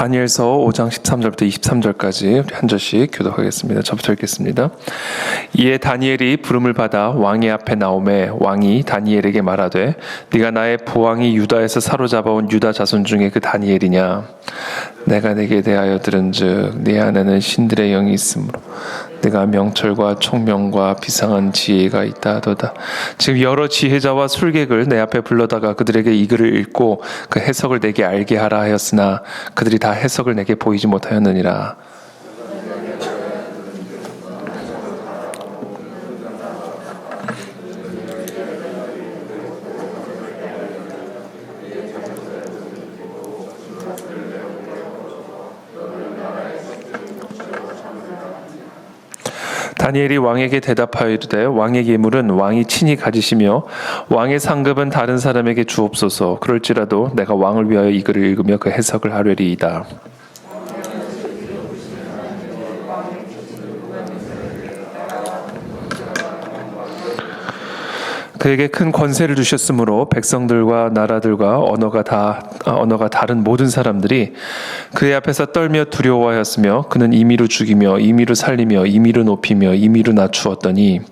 다니엘서 5장 13절부터 23절까지 우리 한 절씩 교독하겠습니다. 저부터 읽겠습니다. 이에 다니엘이 부름을 받아 왕의 앞에 나오매 왕이 다니엘에게 말하되 네가 나의 보왕이 유다에서 사로잡아온 유다 자손 중에 그 다니엘이냐? 내가 네게 대하여 들은즉 네 안에는 신들의 영이 있으므로 내가 명철과 총명과 비상한 지혜가 있다 하도다. 지금 여러 지혜자와 술객을 내 앞에 불러다가 그들에게 이 글을 읽고 그 해석을 내게 알게 하라 하였으나 그들이 다 해석을 내게 보이지 못하였느니라. 다니엘이 왕에게 대답하여 이르되 왕의 예물은 왕이 친히 가지시며 왕의 상급은 다른 사람에게 주옵소서. 그럴지라도 내가 왕을 위하여 이 글을 읽으며 그 해석을 하려리이다. 그에게 큰 권세를 주셨으므로 백성들과 나라들과 언어가 다른 모든 사람들이 그의 앞에서 떨며 두려워하였으며 그는 임의로 죽이며 임의로 살리며 임의로 높이며 임의로 낮추었더니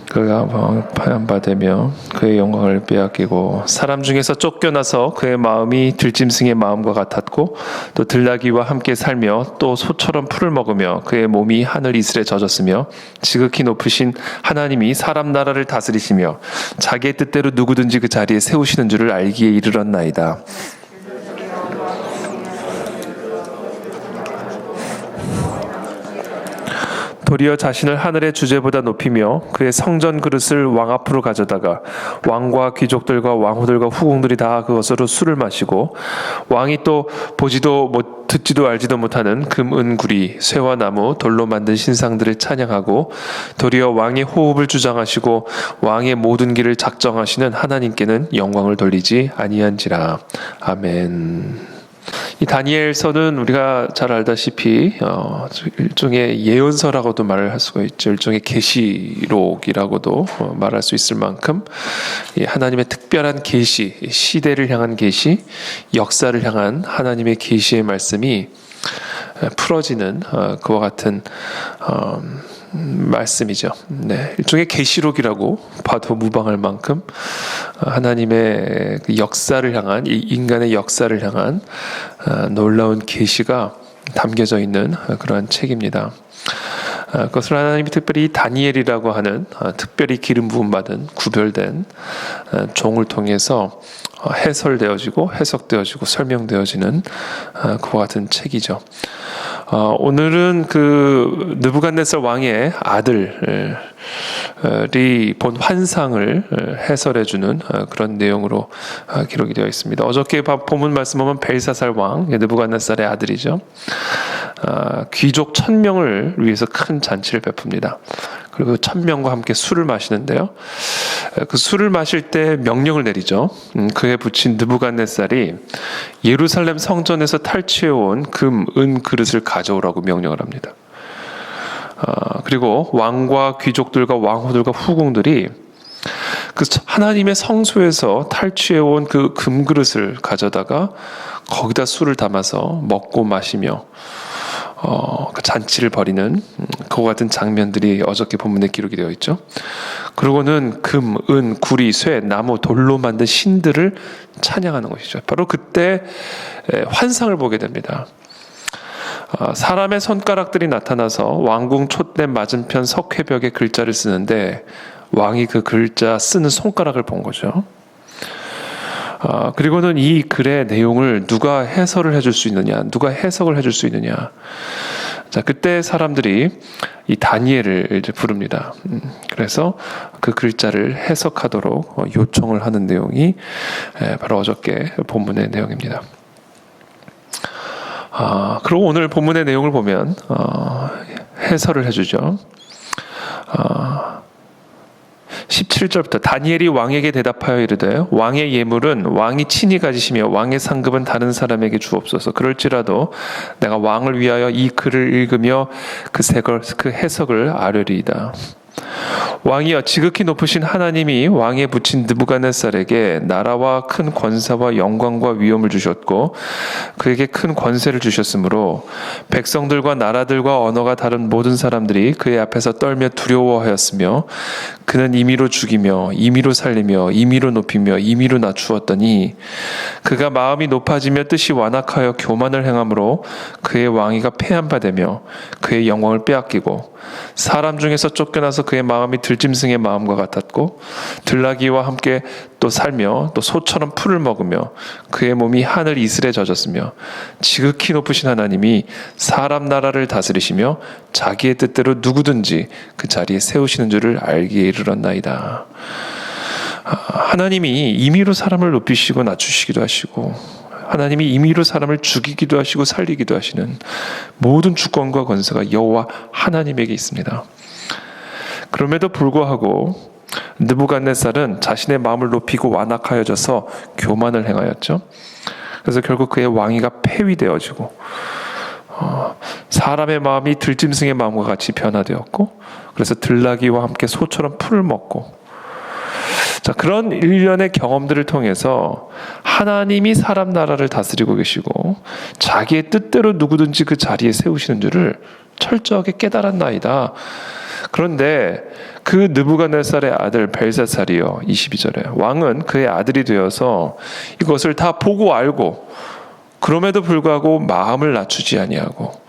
그가 파양받으며 그의 영광을 빼앗기고 사람 중에서 쫓겨나서 그의 마음이 들짐승의 마음과 같았고 또 들나귀와 함께 살며 또 소처럼 풀을 먹으며 그의 몸이 하늘 이슬에 젖었으며 지극히 높으신 하나님이 사람 나라를 다스리시며 자기의 뜻대로 누구든지 그 자리에 세우시는 줄을 알기에 이르렀나이다. 도리어 자신을 하늘의 주제보다 높이며 그의 성전 그릇을 왕 앞으로 가져다가 왕과 귀족들과 왕후들과 후궁들이 다 그것으로 술을 마시고 왕이 또 보지도 듣지도 알지도 못하는 금, 은, 구리, 쇠와 나무, 돌로 만든 신상들을 찬양하고 도리어 왕의 호흡을 주장하시고 왕의 모든 길을 작정하시는 하나님께는 영광을 돌리지 아니한지라. 아멘. 이 다니엘서는 우리가 잘 알다시피 일종의 예언서라고도 말을 할 수가 있죠. 일종의 계시록이라고도 말할 수 있을 만큼 하나님의 특별한 계시, 시대를 향한 계시, 역사를 향한 하나님의 계시의 말씀이 풀어지는 그와 같은 말씀이죠. 네, 일종의 계시록이라고 봐도 무방할 만큼 하나님의 역사를 향한 인간의 역사를 향한 놀라운 계시가 담겨져 있는 그러한 책입니다. 그것을 하나님이 특별히 다니엘이라고 하는 특별히 기름 부음 받은 구별된 종을 통해서 해설되어지고 해석되어지고 설명되어지는 그와 같은 책이죠. 오늘은 그 느부갓네살 왕의 아들이 본 환상을 해설해주는 그런 내용으로 기록이 되어 있습니다. 어저께 본문 말씀 보면 벨사살 왕, 느부갓네살의 아들이죠. 귀족 1000명을 위해서 큰 잔치를 베풉니다. 그리고 1000명과 함께 술을 마시는데요. 그 술을 마실 때 명령을 내리죠. 그에 붙인 느부갓네살이 예루살렘 성전에서 탈취해온 금, 은 그릇을 가져오라고 명령을 합니다. 그리고 왕과 귀족들과 왕후들과 후궁들이 그 하나님의 성소에서 탈취해온 그 금그릇을 가져다가 거기다 술을 담아서 먹고 마시며 그 잔치를 벌이는 그와 같은 장면들이 어저께 본문에 기록이 되어 있죠. 그러고는 금, 은, 구리, 쇠, 나무, 돌로 만든 신들을 찬양하는 것이죠. 바로 그때 환상을 보게 됩니다. 사람의 손가락들이 나타나서 왕궁 촛대 맞은편 석회벽에 글자를 쓰는데 왕이 그 글자 쓰는 손가락을 본 거죠. 그리고는 이 글의 내용을 누가 해설을 해줄 수 있느냐, 누가 해석을 해줄 수 있느냐. 자, 그때 사람들이 이 다니엘을 이제 부릅니다. 그래서 그 글자를 해석하도록 요청을 하는 내용이 바로 어저께 본문의 내용입니다. 그리고 오늘 본문의 내용을 보면 해설을 해주죠. 17절부터 다니엘이 왕에게 대답하여 이르되 왕의 예물은 왕이 친히 가지시며 왕의 상급은 다른 사람에게 주옵소서. 그럴지라도 내가 왕을 위하여 이 글을 읽으며 그 해석을 아뢰리이다. 왕이여, 지극히 높으신 하나님이 왕에 붙인 느부갓네살에게 나라와 큰 권세와 영광과 위엄을 주셨고 그에게 큰 권세를 주셨으므로 백성들과 나라들과 언어가 다른 모든 사람들이 그의 앞에서 떨며 두려워하였으며 그는 임의로 죽이며 임의로 살리며 임의로 높이며 임의로 낮추었더니 그가 마음이 높아지며 뜻이 완악하여 교만을 행함으로 그의 왕위가 패한 바 되며 그의 영광을 빼앗기고 사람 중에서 쫓겨나서 그의 마음이 들짐승의 마음과 같았고 들나귀와 함께 또 살며 또 소처럼 풀을 먹으며 그의 몸이 하늘 이슬에 젖었으며 지극히 높으신 하나님이 사람 나라를 다스리시며 자기의 뜻대로 누구든지 그 자리에 세우시는 줄을 알기에 이르렀나이다. 하나님이 임의로 사람을 높이시고 낮추시기도 하시고 하나님이 임의로 사람을 죽이기도 하시고 살리기도 하시는 모든 주권과 권세가 여호와 하나님에게 있습니다. 그럼에도 불구하고 느부갓네살은 자신의 마음을 높이고 완악하여져서 교만을 행하였죠. 그래서 결국 그의 왕위가 폐위되어지고 사람의 마음이 들짐승의 마음과 같이 변화되었고 그래서 들나귀와 함께 소처럼 풀을 먹고 자, 그런 일련의 경험들을 통해서 하나님이 사람 나라를 다스리고 계시고 자기의 뜻대로 누구든지 그 자리에 세우시는 줄을 철저하게 깨달았나이다. 그런데 그 느부갓네살의 아들 벨사살이요 22절에 왕은 그의 아들이 되어서 이것을 다 보고 알고 그럼에도 불구하고 마음을 낮추지 아니하고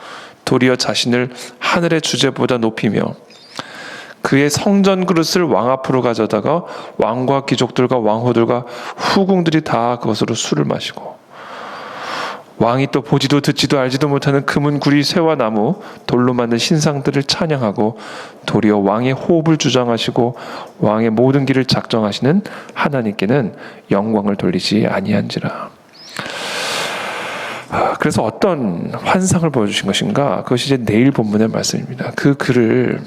도리어 자신을 하늘의 주제보다 높이며 그의 성전 그릇을 왕 앞으로 가져다가 왕과 귀족들과 왕후들과 후궁들이 다 그것으로 술을 마시고 왕이 또 보지도 듣지도 알지도 못하는 금은 구리 쇠와 나무 돌로 만든 신상들을 찬양하고 도리어 왕의 호흡을 주장하시고 왕의 모든 길을 작정하시는 하나님께는 영광을 돌리지 아니한지라. 그래서 어떤 환상을 보여주신 것인가? 그것이 이제 내일 본문의 말씀입니다. 그 글을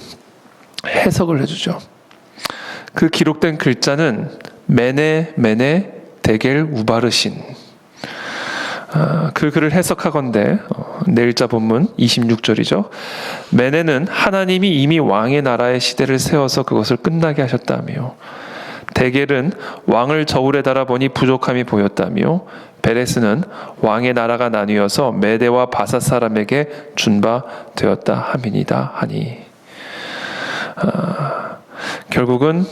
해석을 해주죠. 그 기록된 글자는 메네 데겔 우바르신. 그 글을 해석하건대 내일자 본문 26절이죠. 메네는 하나님이 이미 왕의 나라의 시대를 세워서 그것을 끝나게 하셨다며 데겔은 왕을 저울에 달아보니 부족함이 보였다며 베레스는 왕의 나라가 나뉘어서 메대와 바사 사람에게 준 바 되었다 함이니이다 하니 결국은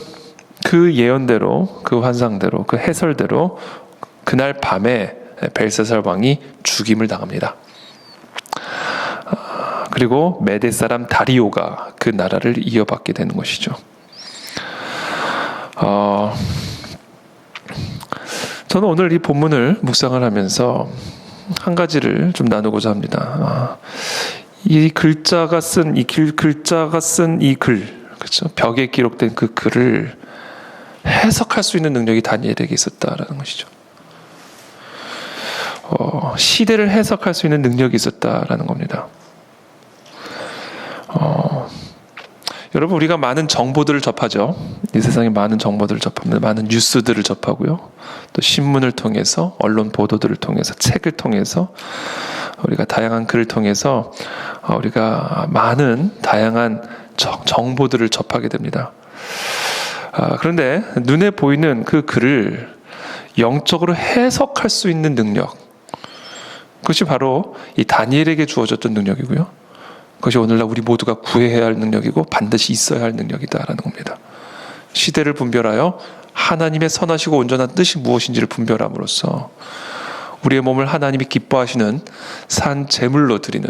그 예언대로 그 환상대로 그 해설대로 그날 밤에 벨사살 왕이 죽임을 당합니다. 그리고 메대 사람 다리오가 그 나라를 이어받게 되는 것이죠. 저는 오늘 이 본문을 묵상을 하면서 한 가지를 좀 나누고자 합니다. 이 글자가 쓴 이 글, 그렇죠? 벽에 기록된 그 글을 해석할 수 있는 능력이 다니엘에게 있었다라는 것이죠. 시대를 해석할 수 있는 능력이 있었다라는 겁니다. 여러분 우리가 많은 정보들을 접하죠. 이 세상에 많은 정보들을 접합니다. 많은 뉴스들을 접하고요. 또 신문을 통해서 언론 보도들을 통해서 책을 통해서 우리가 다양한 글을 통해서 우리가 많은 다양한 정보들을 접하게 됩니다. 그런데 눈에 보이는 그 글을 영적으로 해석할 수 있는 능력, 그것이 바로 이 다니엘에게 주어졌던 능력이고요. 그것이 오늘날 우리 모두가 구해야 할 능력이고 반드시 있어야 할 능력이다라는 겁니다. 시대를 분별하여 하나님의 선하시고 온전한 뜻이 무엇인지를 분별함으로써 우리의 몸을 하나님이 기뻐하시는 산 제물로 드리는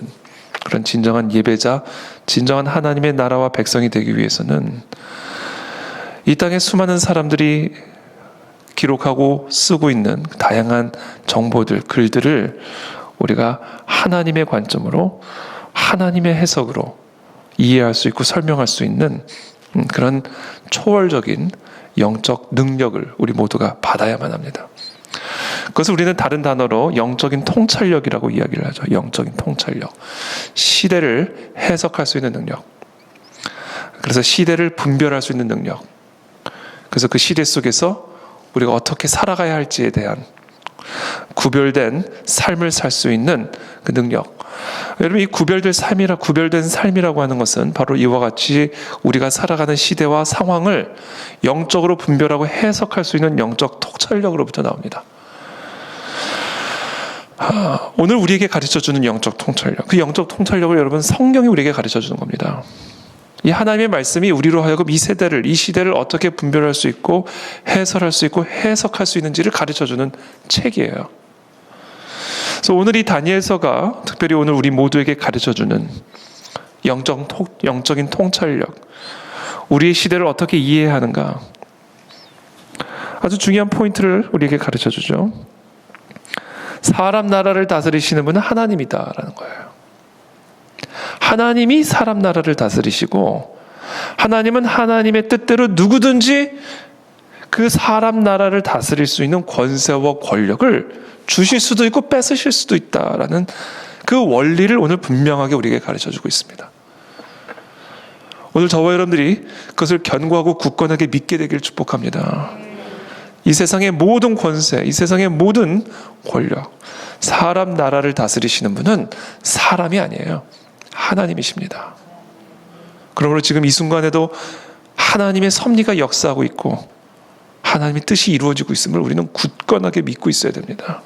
그런 진정한 예배자, 진정한 하나님의 나라와 백성이 되기 위해서는 이 땅에 수많은 사람들이 기록하고 쓰고 있는 다양한 정보들, 글들을 우리가 하나님의 관점으로 하나님의 해석으로 이해할 수 있고 설명할 수 있는 그런 초월적인 영적 능력을 우리 모두가 받아야만 합니다. 그것을 우리는 다른 단어로 영적인 통찰력이라고 이야기를 하죠. 영적인 통찰력. 시대를 해석할 수 있는 능력. 그래서 시대를 분별할 수 있는 능력. 그래서 그 시대 속에서 우리가 어떻게 살아가야 할지에 대한 구별된 삶을 살 수 있는 그 능력. 여러분, 이 구별된 삶이라고 하는 것은 바로 이와 같이 우리가 살아가는 시대와 상황을 영적으로 분별하고 해석할 수 있는 영적 통찰력으로부터 나옵니다. 오늘 우리에게 가르쳐주는 영적 통찰력, 그 영적 통찰력을 여러분 성경이 우리에게 가르쳐주는 겁니다. 이 하나님의 말씀이 우리로 하여금 이 시대를 어떻게 분별할 수 있고 해설할 수 있고 해석할 수 있는지를 가르쳐주는 책이에요. 그래서 오늘 이 다니엘서가 특별히 오늘 우리 모두에게 가르쳐주는 영적인 통찰력, 우리의 시대를 어떻게 이해하는가, 아주 중요한 포인트를 우리에게 가르쳐주죠. 사람 나라를 다스리시는 분은 하나님이다라는 거예요. 하나님이 사람 나라를 다스리시고, 하나님은 하나님의 뜻대로 누구든지 그 사람 나라를 다스릴 수 있는 권세와 권력을 주실 수도 있고 뺏으실 수도 있다라는 그 원리를 오늘 분명하게 우리에게 가르쳐주고 있습니다. 오늘 저와 여러분들이 그것을 견고하고 굳건하게 믿게 되길 축복합니다. 이 세상의 모든 권세, 이 세상의 모든 권력, 사람 나라를 다스리시는 분은 사람이 아니에요. 하나님이십니다. 그러므로 지금 이 순간에도 하나님의 섭리가 역사하고 있고 하나님의 뜻이 이루어지고 있음을 우리는 굳건하게 믿고 있어야 됩니다.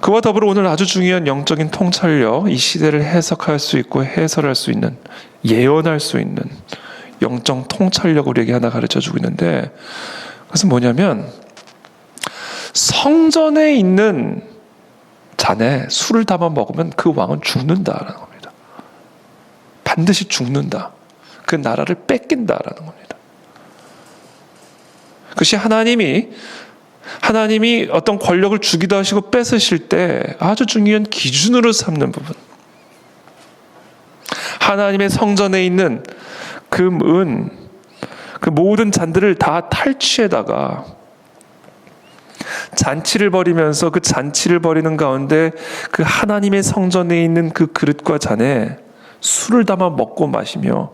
그와 더불어 오늘 아주 중요한 영적인 통찰력, 이 시대를 해석할 수 있고 해설할 수 있는, 예언할 수 있는 영적 통찰력을 우리에게 하나 가르쳐주고 있는데, 그것은 뭐냐면 성전에 있는 잔에 술을 담아 먹으면 그 왕은 죽는다라는 겁니다. 반드시 죽는다. 그 나라를 뺏긴다라는 겁니다. 그것이 하나님이 어떤 권력을 주기도 하시고 뺏으실 때 아주 중요한 기준으로 삼는 부분. 하나님의 성전에 있는 금, 은, 그 모든 잔들을 다 탈취에다가 잔치를 벌이면서 그 잔치를 벌이는 가운데 그 하나님의 성전에 있는 그 그릇과 잔에 술을 담아 먹고 마시며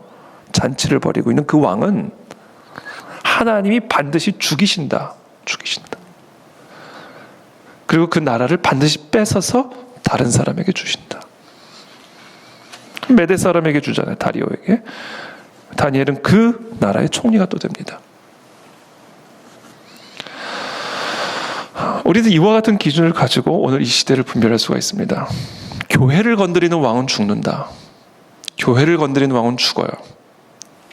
잔치를 벌이고 있는 그 왕은 하나님이 반드시 죽이신다. 그리고 그 나라를 반드시 뺏어서 다른 사람에게 주신다. 메대 사람에게 주잖아요. 다리오에게. 다니엘은 그 나라의 총리가 또 됩니다. 우리도 이와 같은 기준을 가지고 오늘 이 시대를 분별할 수가 있습니다. 교회를 건드리는 왕은 죽는다. 교회를 건드리는 왕은 죽어요.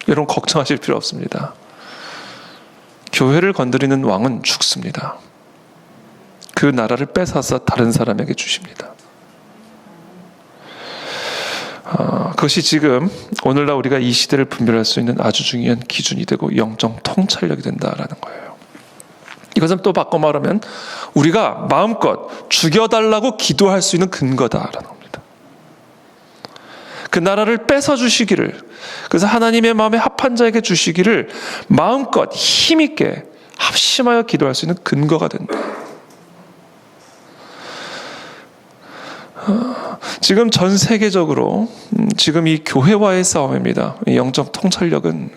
여러분 걱정하실 필요 없습니다. 교회를 건드리는 왕은 죽습니다. 그 나라를 뺏어서 다른 사람에게 주십니다. 그것이 지금 오늘날 우리가 이 시대를 분별할 수 있는 아주 중요한 기준이 되고 영적 통찰력이 된다라는 거예요. 이것은 또 바꿔 말하면 우리가 마음껏 죽여달라고 기도할 수 있는 근거다라는 겁니다. 그 나라를 뺏어 주시기를, 그래서 하나님의 마음에 합한 자에게 주시기를 마음껏 힘있게 합심하여 기도할 수 있는 근거가 된다. 지금 전 세계적으로 지금 이 교회와의 싸움입니다. 영적 통찰력은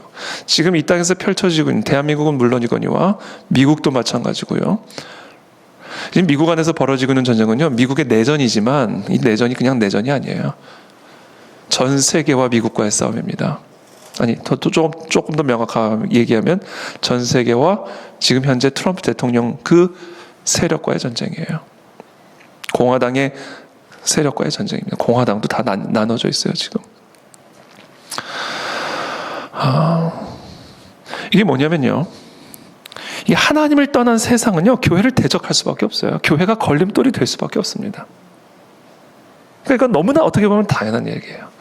지금 이 땅에서 펼쳐지고 있는, 대한민국은 물론이거니와 미국도 마찬가지고요. 지금 미국 안에서 벌어지고 있는 전쟁은요, 미국의 내전이지만 이 내전이 그냥 내전이 아니에요. 전 세계와 미국과의 싸움입니다. 아니, 조금 더 명확하게 얘기하면 전 세계와 지금 현재 트럼프 대통령 그 세력과의 전쟁이에요. 공화당의 세력과의 전쟁입니다. 공화당도 다 나눠져 있어요, 지금. 이게 뭐냐면요, 이 하나님을 떠난 세상은요, 교회를 대적할 수밖에 없어요. 교회가 걸림돌이 될 수밖에 없습니다. 그러니까 너무나 어떻게 보면 당연한 얘기예요.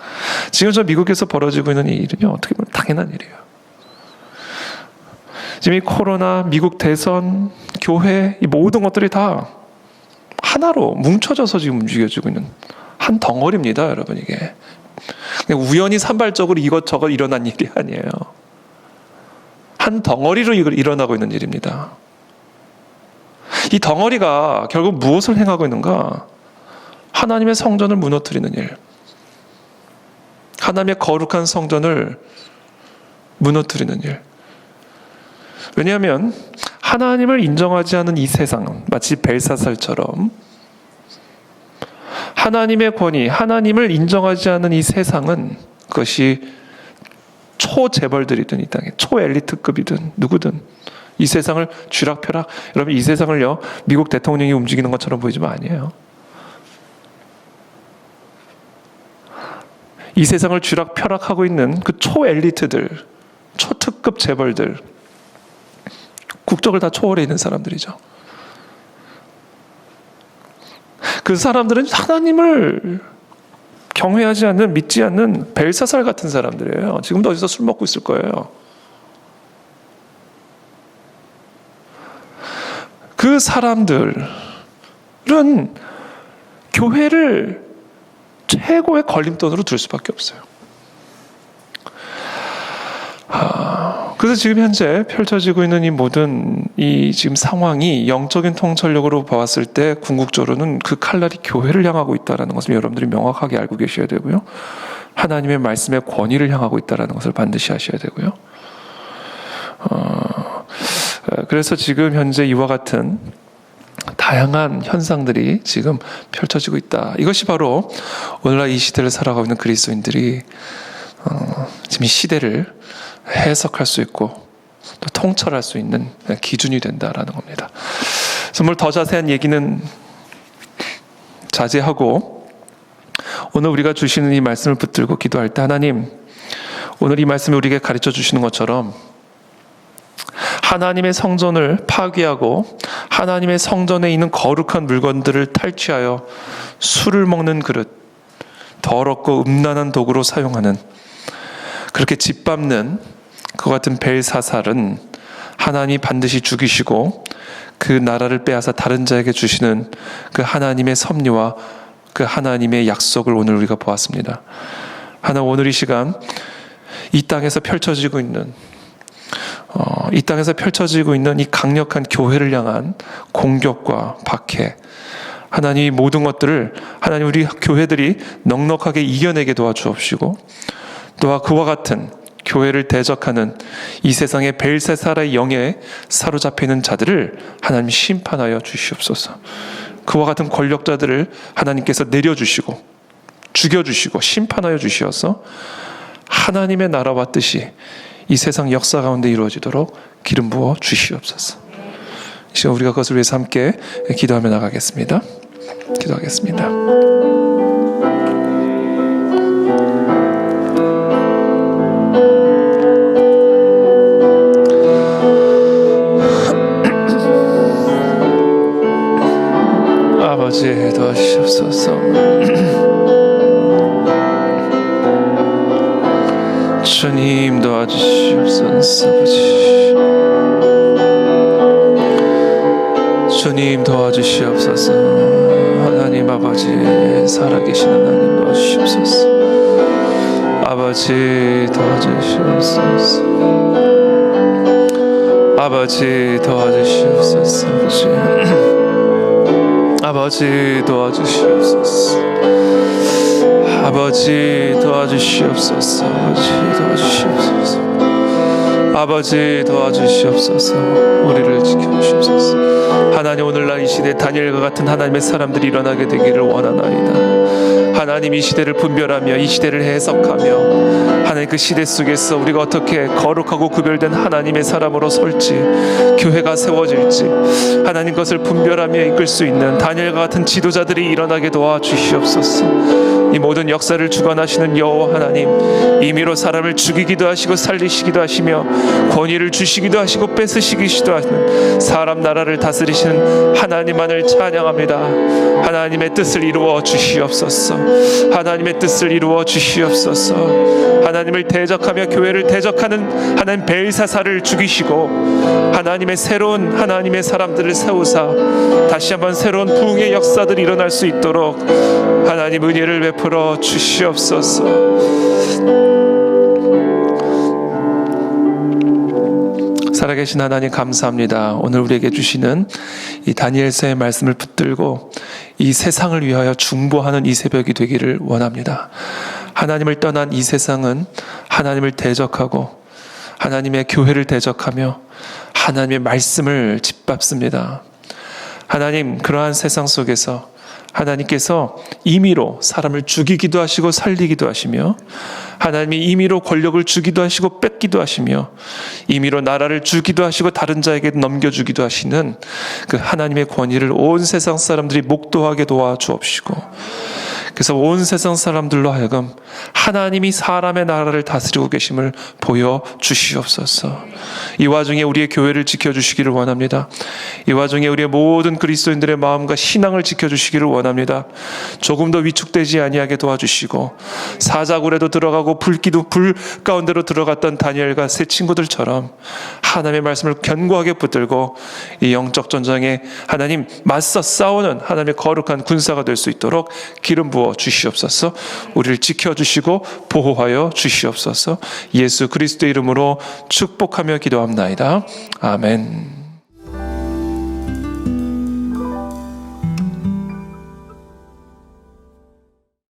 지금 저 미국에서 벌어지고 있는 이 일은요, 어떻게 보면 당연한 일이에요. 지금 이 코로나, 미국 대선, 교회, 이 모든 것들이 다 하나로 뭉쳐져서 지금 움직여지고 있는 한 덩어리입니다, 여러분. 이게 우연히 산발적으로 이것저것 일어난 일이 아니에요. 한 덩어리로 일어나고 있는 일입니다. 이 덩어리가 결국 무엇을 행하고 있는가? 하나님의 성전을 무너뜨리는 일, 하나님의 거룩한 성전을 무너뜨리는 일. 왜냐하면 하나님을 인정하지 않은 이 세상, 마치 벨사살처럼 하나님의 권위, 하나님을 인정하지 않은 이 세상은, 그것이 초재벌들이든 이 땅에 초엘리트급이든 누구든 이 세상을 쥐락펴락, 여러분 이 세상을요 미국 대통령이 움직이는 것처럼 보이지만 아니에요. 이 세상을 쥐락펴락하고 있는 그 초엘리트들, 초특급 재벌들, 국적을 다 초월해 있는 사람들이죠. 그 사람들은 하나님을 경외하지 않는, 믿지 않는 벨사살 같은 사람들이에요. 지금도 어디서 술 먹고 있을 거예요. 그 사람들은 교회를 최고의 걸림돌으로 둘 수밖에 없어요. 그래서 지금 현재 펼쳐지고 있는 이 모든 이 지금 상황이 영적인 통찰력으로 봤을 때 궁극적으로는 그 칼날이 교회를 향하고 있다는 것을 여러분들이 명확하게 알고 계셔야 되고요. 하나님의 말씀의 권위를 향하고 있다는 것을 반드시 아셔야 되고요. 그래서 지금 현재 이와 같은 다양한 현상들이 지금 펼쳐지고 있다. 이것이 바로 오늘날 이 시대를 살아가고 있는 그리스도인들이 지금 이 시대를 해석할 수 있고 또 통찰할 수 있는 기준이 된다라는 겁니다. 정말 더 자세한 얘기는 자제하고 오늘 우리가 주시는 이 말씀을 붙들고 기도할 때, 하나님, 오늘 이 말씀이 우리에게 가르쳐 주시는 것처럼 하나님의 성전을 파괴하고 하나님의 성전에 있는 거룩한 물건들을 탈취하여 술을 먹는 그릇, 더럽고 음란한 도구로 사용하는, 그렇게 짓밟는 그 같은 벨사살은 하나님이 반드시 죽이시고 그 나라를 빼앗아 다른 자에게 주시는 그 하나님의 섭리와 그 하나님의 약속을 오늘 우리가 보았습니다. 하나, 오늘 이 시간 이 땅에서 펼쳐지고 있는 이 강력한 교회를 향한 공격과 박해, 하나님 모든 것들을 하나님 우리 교회들이 넉넉하게 이겨내게 도와주옵시고, 또한 그와 같은 교회를 대적하는 이 세상의 벨사살의 영에 사로잡혀 있는 자들을 하나님 심판하여 주시옵소서. 그와 같은 권력자들을 하나님께서 내려주시고 죽여주시고 심판하여 주시어서 하나님의 나라와 뜻이 이 세상 역사 가운데 이루어지도록 기름 부어 주시옵소서. 이 시간 우리가 그것을 위해서 함께 기도하며 나가겠습니다. 기도하겠습니다. 아버지 도와주시옵소서. 주님 도와주시옵소서. 아버지 주님 도와주시옵소서. 하나님 아버지, 살아계신 하나님 도와주시옵소서. 아버지 도와주시옵소서. 아버지 도와주시옵소서. 아버지 도와주시옵소서. 아버지 도와주시옵소서. 아버지 도와주시옵소서. 아버지 도와주시옵소서. 우리를 지켜주시옵소서. 하나님, 오늘날 이 시대 다니엘과 같은 하나님의 사람들이 일어나게 되기를 원하나이다. 하나님, 이 시대를 분별하며 이 시대를 해석하며 하나님 그 시대 속에서 우리가 어떻게 거룩하고 구별된 하나님의 사람으로 설지, 교회가 세워질지 하나님 것을 분별하며 이끌 수 있는 다니엘과 같은 지도자들이 일어나게 도와주시옵소서. 이 모든 역사를 주관하시는 여호와 하나님, 임의로 사람을 죽이기도 하시고 살리시기도 하시며 권위를 주시기도 하시고 뺏으시기도 하시는 사람 나라를 다스리시는 하나님만을 찬양합니다. 하나님의 뜻을 이루어 주시옵소서. 하나님의 뜻을 이루어 주시옵소서. 하나님을 대적하며 교회를 대적하는 하나님 벨사살을 죽이시고 하나님의 새로운 하나님의 사람들을 세우사 다시 한번 새로운 부흥의 역사들이 일어날 수 있도록 하나님 은혜를 베풀어 주시옵소서. 살아계신 하나님 감사합니다. 오늘 우리에게 주시는 이 다니엘서의 말씀을 붙들고 이 세상을 위하여 중보하는 이 새벽이 되기를 원합니다. 하나님을 떠난 이 세상은 하나님을 대적하고 하나님의 교회를 대적하며 하나님의 말씀을 짓밟습니다. 하나님, 그러한 세상 속에서 하나님께서 임의로 사람을 죽이기도 하시고 살리기도 하시며, 하나님이 임의로 권력을 주기도 하시고 뺏기도 하시며, 임의로 나라를 주기도 하시고 다른 자에게 넘겨주기도 하시는 그 하나님의 권위를 온 세상 사람들이 목도하게 도와주옵시고, 그래서 온 세상 사람들로 하여금 하나님이 사람의 나라를 다스리고 계심을 보여주시옵소서. 이 와중에 우리의 교회를 지켜주시기를 원합니다. 이 와중에 우리의 모든 그리스도인들의 마음과 신앙을 지켜주시기를 원합니다. 조금 더 위축되지 아니하게 도와주시고, 사자굴에도 들어가고 불 가운데로 들어갔던 다니엘과 세 친구들처럼 하나님의 말씀을 견고하게 붙들고 이 영적 전쟁에 하나님 맞서 싸우는 하나님의 거룩한 군사가 될 수 있도록 기름 부어 주시옵소서. 우리를 지켜주시고 보호하여 주시옵소서. 예수 그리스도의 이름으로 축복하며 기도합나이다. 아멘.